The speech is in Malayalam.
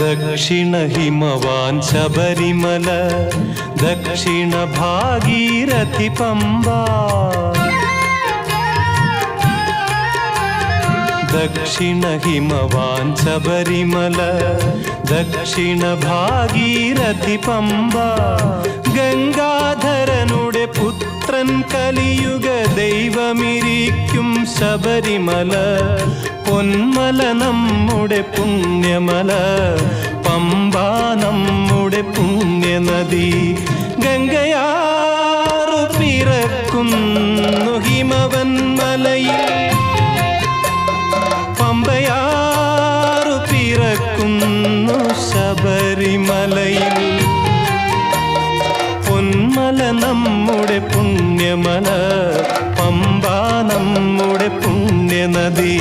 ദക്ഷിണ ഹിമവാൻ ശബരിമല, ദക്ഷിണ ഭാഗീരഥി പമ്പ. ദക്ഷിണ ഹിമവാൻ ശബരിമല, ദക്ഷിണ ഭാഗീരഥി പമ്പ. ഗംഗാധരനുടെ പുത്രൻ കലിയുഗ ദൈവമിരിക്കും ശബരിമല. പൊന്മല നമ്മുടെ പുണ്യമല, പമ്പ നമ്മുടെ പുണ്യനദി. ഗംഗയാറു പിറക്കുന്നു ഹിമവൻ മലയിൽ, പമ്പയാറു പിറക്കുന്നു ശബരിമലയിൽ. പൊന്മല നമ്മുടെ പുണ്യമല, പമ്പ നമ്മുടെ പുണ്യനദി.